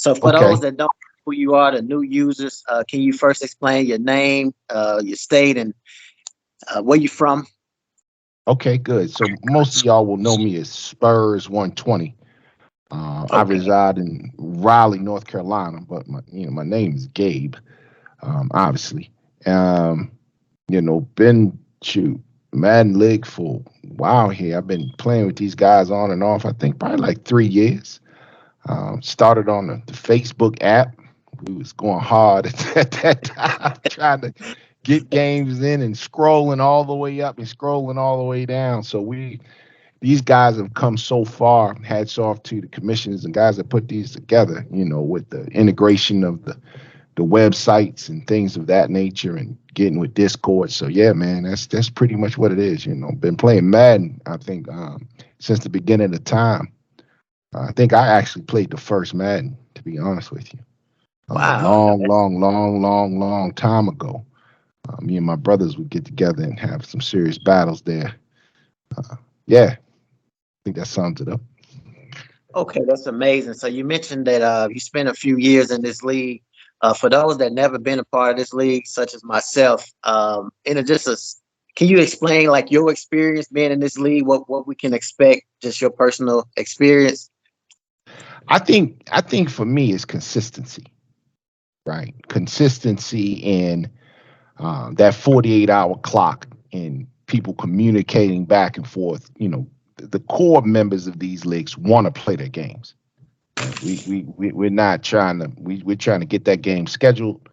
So for those Okay. that don't know who you are, the new users, can you first explain your name, your state, and where you from? Okay, good. So most of y'all will know me as Spurs120. I Okay. reside in Raleigh, North Carolina, but my name is Gabe, obviously. Um, been shoot Madden League for a while here. I've been playing with these guys on and off. I think probably like 3 years. Started on the Facebook app. We was going hard at that time, trying to get games in and scrolling all the way up and scrolling all the way down. So these guys have come so far. Hats off to the commissioners and guys that put these together. With the integration of the websites and things of that nature, and getting with Discord. So yeah, man, that's pretty much what it is. Been playing Madden, I think, since the beginning of time. I think I actually played the first Madden, to be honest with you. Wow. Long, long, long, long, long time ago. Me and my brothers would get together and have some serious battles there. Yeah, I think that sums it up. Okay, that's amazing. So you mentioned that you spent a few years in this league. For those that never been a part of this league, such as myself, can you explain like your experience being in this league? What we can expect, just your personal experience. I think for me it's consistency, right? Consistency in that 48-hour clock and people communicating back and forth. The core members of these leagues want to play their games. Right? We're not trying to we're trying to get that game scheduled.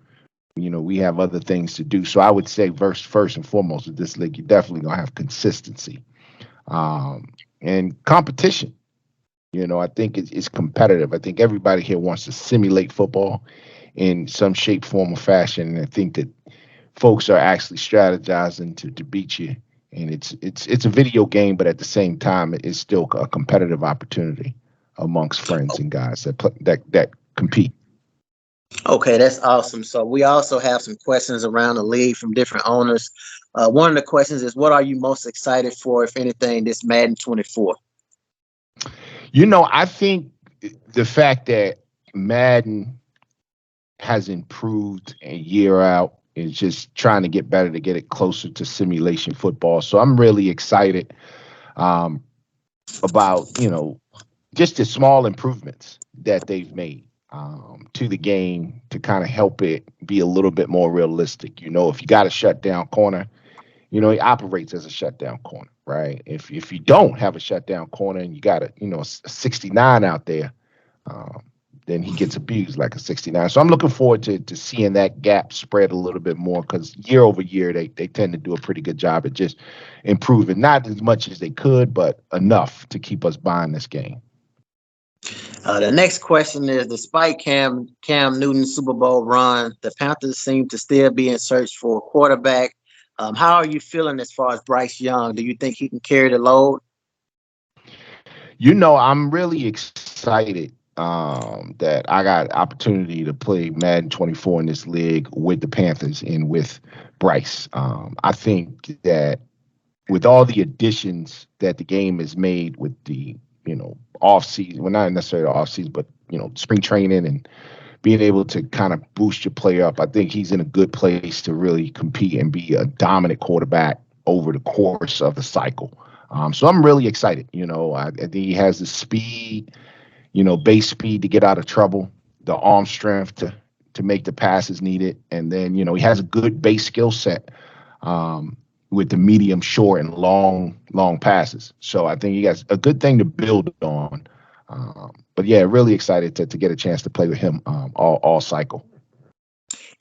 We have other things to do. So I would say first and foremost with this league, you're definitely gonna have consistency um, and competition. I think it's competitive. I think everybody here wants to simulate football in some shape, form, or fashion. And I think that folks are actually strategizing to beat you. And it's a video game, but at the same time, it's still a competitive opportunity amongst friends and guys that compete. Okay, that's awesome. So we also have some questions around the league from different owners. One of the questions is, what are you most excited for, if anything, this Madden 24? I think the fact that Madden has improved a year out is just trying to get better to get it closer to simulation football. So I'm really excited um, about just the small improvements that they've made to the game to kind of help it be a little bit more realistic. If you got a shutdown corner, he operates as a shutdown corner, right? If you don't have a shutdown corner and you got a 69 out there, um, then he gets abused like a 69. So I'm looking forward to seeing that gap spread a little bit more, because year over year they tend to do a pretty good job at just improving, not as much as they could, but enough to keep us buying this game. The next question is, despite Cam Newton's Super Bowl run, the Panthers seem to still be in search for a quarterback. How are you feeling as far as Bryce Young? Do you think he can carry the load? I'm really excited that I got opportunity to play Madden 24 in this league with the Panthers and with Bryce. I think that with all the additions that the game has made with the off season, well, not necessarily off season, but spring training and being able to kind of boost your player up, I think he's in a good place to really compete and be a dominant quarterback over the course of the cycle. So I'm really excited. I think he has the speed, base speed to get out of trouble, the arm strength to make the passes needed, and then he has a good base skill set with the medium, short, and long passes. So I think he has a good thing to build on. But yeah, really excited to get a chance to play with him all cycle.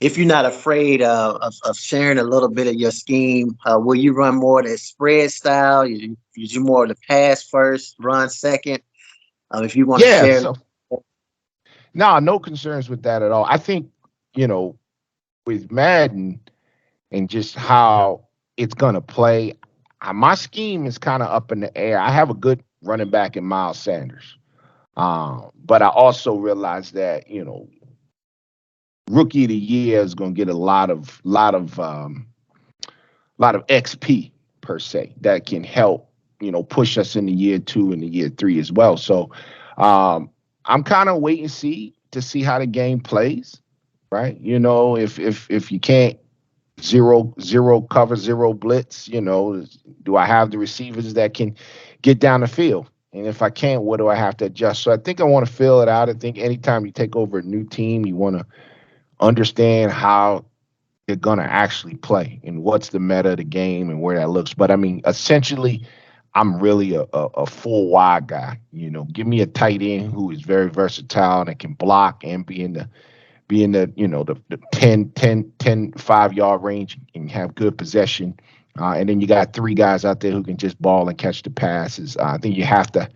If you're not afraid of sharing a little bit of your scheme, will you run more of that spread style? You more of the pass first, run second? If you want to Yeah, share. so no concerns with that at all. I think you know with Madden and just how it's gonna play, my scheme is kind of up in the air. I have a good running back in Miles Sanders, but I also realize that rookie of the year is gonna get a lot of XP per se that can help push us into year 2 and the year 3 as well. So I'm kind of wait and see. to see how the game plays, right? If you can't zero cover, zero blitz, do I have the receivers that can get down the field? And if I can't, what do I have to adjust? So I think I want to fill it out. I think anytime you take over a new team, you want to understand how they're going to actually play and what's the meta of the game and where that looks. But I mean, essentially, I'm really a full wide guy. Give me a tight end who is very versatile and can block and be in the the 5 yard range and have good possession. And then you got three guys out there who can just ball and catch the passes. I think you have to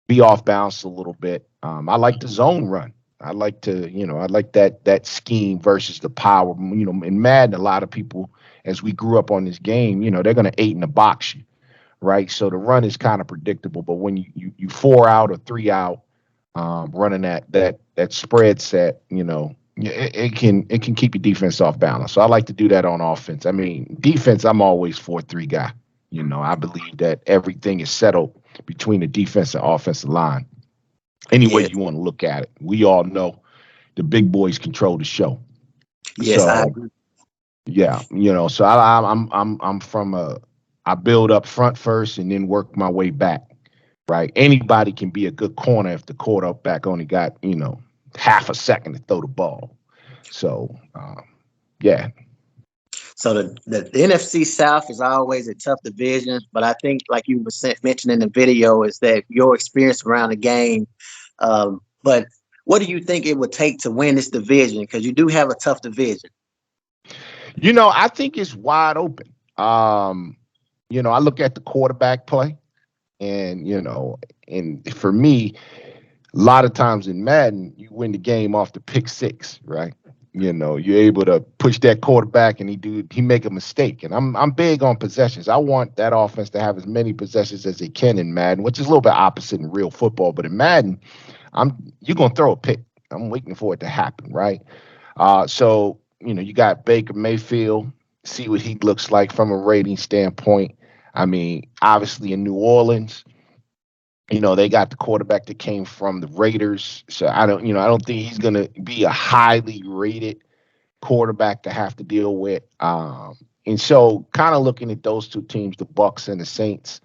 be off balance a little bit. I like the zone run. I like that scheme versus the power. In Madden, a lot of people, as we grew up on this game, they're going to 8 in the box you, right? So the run is kind of predictable. But when you 4 out or 3 out, running that spread set, it can keep your defense off balance. So I like to do that on offense. I mean, defense, I'm always 4-3 guy. I believe that everything is settled between the defense and offensive line. Any way Yes, you want to look at it, we all know the big boys control the show. yes, I So agree. yeah, so I'm from I build up front first and then work my way back. Right? Anybody can be a good corner if the quarterback only got half a second to throw the ball. So yeah, So the NFC South is always a tough division, but I think, like you were mentioning in the video, is that your experience around the game. But what do you think it would take to win this division? Because you do have a tough division. I think it's wide open. I look at the quarterback play, and and for me, a lot of times in Madden, you win the game off the pick six, right? You're able to push that quarterback and he make a mistake. And I'm big on possessions. I want that offense to have as many possessions as they can in Madden, which is a little bit opposite in real football. But in Madden, you're gonna throw a pick. I'm waiting for it to happen, right? So you got Baker Mayfield, see what he looks like from a rating standpoint. I mean, obviously in New Orleans, they got the quarterback that came from the Raiders. So I don't think he's going to be a highly rated quarterback to have to deal with. And so kind of looking at those two teams, the Bucks and the Saints,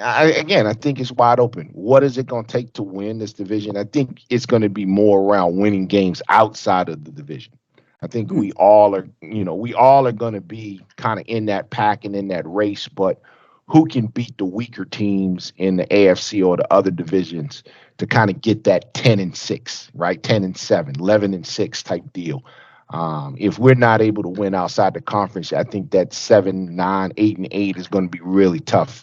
I think it's wide open. What is it going to take to win this division? I think it's going to be more around winning games outside of the division. I think Hmm. we all are going to be kind of in that pack and in that race, but who can beat the weaker teams in the AFC or the other divisions to kind of get that 10-6, right? 10-7, 11-6 type deal. If we're not able to win outside the conference, I think that 7, 9, 8-8 is going to be really tough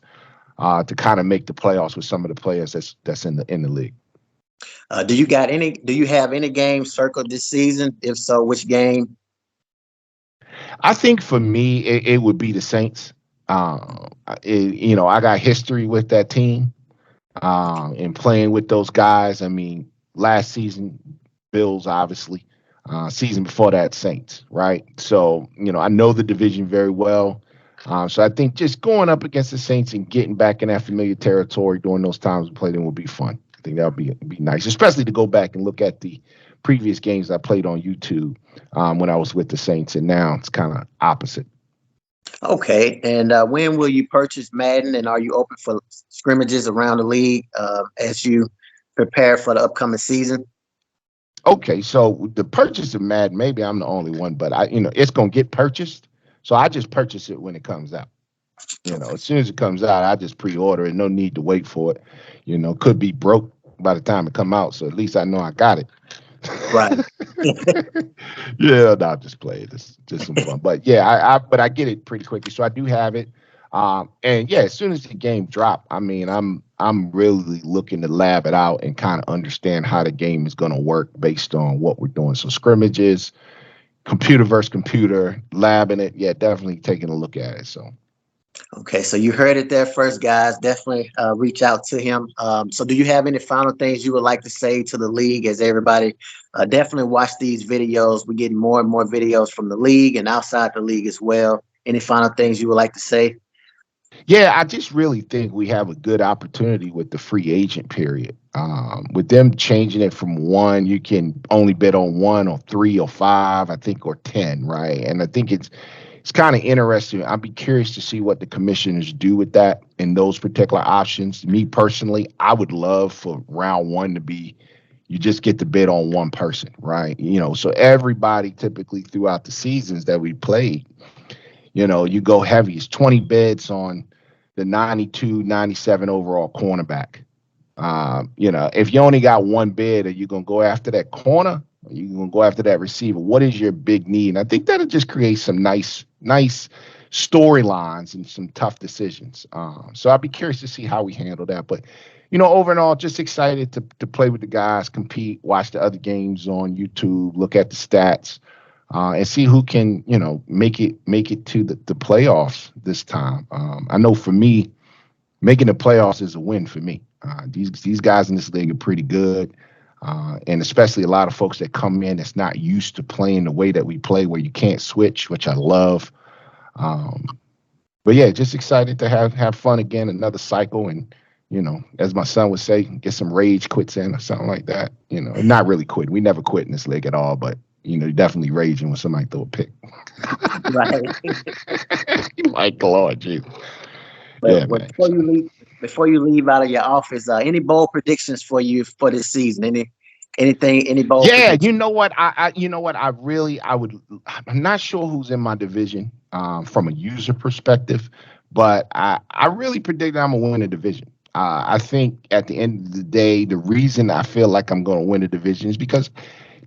to kind of make the playoffs with some of the players that's in the league. Do you have any games circled this season? If so, which game? I think for me, it would be the Saints. I got history with that team and playing with those guys. I mean, last season, Bills, obviously. Season before that, Saints, right? So, I know the division very well. So I think just going up against the Saints and getting back in that familiar territory during those times we played in would be fun. I think that would be nice, especially to go back and look at the previous games I played on YouTube when I was with the Saints, and now it's kind of opposite. Okay, and when will you purchase Madden? And are you open for scrimmages around the league as you prepare for the upcoming season? Okay, so the purchase of Madden, maybe I'm the only one, but it's gonna get purchased. So I just purchase it when it comes out. Okay, As soon as it comes out, I just pre-order it. No need to wait for it. Could be broke by the time it come out. So at least I know I got it. right. Yeah, no, just play it. It's just some fun. But yeah, but I get it pretty quickly. So I do have it. And yeah, as soon as the game drop, I mean, I'm really looking to lab it out and kind of understand how the game is going to work based on what we're doing. So scrimmages, computer versus computer, labbing it. Yeah, definitely taking a look at it. So. Okay, so you heard it there first, guys. Definitely reach out to him. So, do you have any final things you would like to say to the league as everybody definitely watch these videos? We're getting more and more videos from the league and outside the league as well. Any final things you would like to say? Yeah, I just really think we have a good opportunity with the free agent period. With them changing it from one, you can only bid on one or three or five, I think, or 10, right? And I think it's kind of interesting. I'd be curious to see what the commissioners do with that and those particular options. Me personally, I would love for round one to be you just get to bid on one person, right? So everybody typically throughout the seasons that we played, you go heavy. It's 20 bids on the 92, 97 overall cornerback. If you only got one bid, are you going to go after that corner? Are you going to go after that receiver? What is your big need? And I think that'll just create some nice storylines and some tough decisions. So I'd be curious to see how we handle that. But, over and all, just excited to play with the guys, compete, watch the other games on YouTube, look at the stats, and see who can, make it to the playoffs this time. I know for me, making the playoffs is a win for me. These guys in this league are pretty good, and especially a lot of folks that come in that's not used to playing the way that we play, where you can't switch, which I love. Um, but yeah, just excited to have fun again, another cycle, and as my son would say, get some rage quits in or something like that. Not really quit. We never quit in this league at all, but definitely raging when somebody throw a pick. Right. Like Lord Jesus. But Yeah, man. before you leave out of your office, any bold predictions for you for this season? Any bold Yeah, predictions? I would. I'm not sure who's in my division from a user perspective, but I really predict I'm gonna win a division. I think at the end of the day, the reason I feel like I'm gonna win a division is because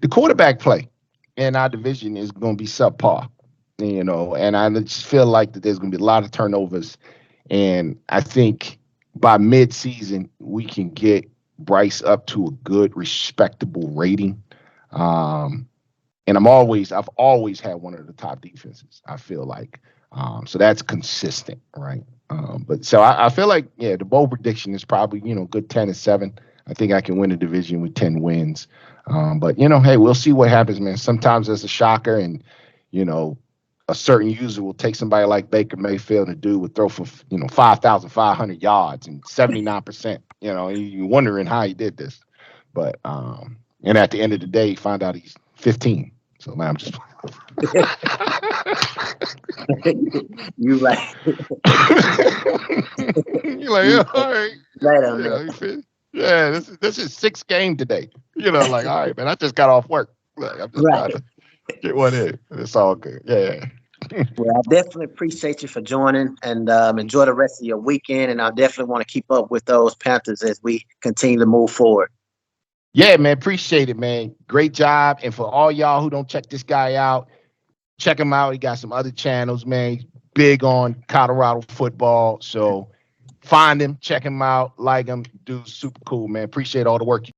the quarterback play in our division is gonna be subpar. And I just feel like that there's gonna be a lot of turnovers, and I think by mid-season we can get Bryce up to a good, respectable rating. Um, and I've always had one of the top defenses. I feel like, so that's consistent, right? But so I feel like, yeah, the bold prediction is probably good 10-7. I think I can win the division with 10 wins. But hey, we'll see what happens, man. Sometimes there's a shocker, and you know, a certain user will take somebody like Baker Mayfield, and dude would throw for 5,500 yards and 79%. You're wondering how he did this, but and at the end of the day, you find out he's 15. So man, I'm just. You right. You're like, You yeah, all right. right on You feel? Yeah, this is sixth game today. Like, all right, man, I just got off work. Like, I'm just trying right. to get one in. It's all good. Yeah. Well, I definitely appreciate you for joining, and enjoy the rest of your weekend. And I definitely want to keep up with those Panthers as we continue to move forward. Yeah, man. Appreciate it, man. Great job. And for all y'all who don't check this guy out, check him out. He got some other channels, man. He's big on Colorado football. So find him, check him out, like him. Dude's super cool, man. Appreciate all the work you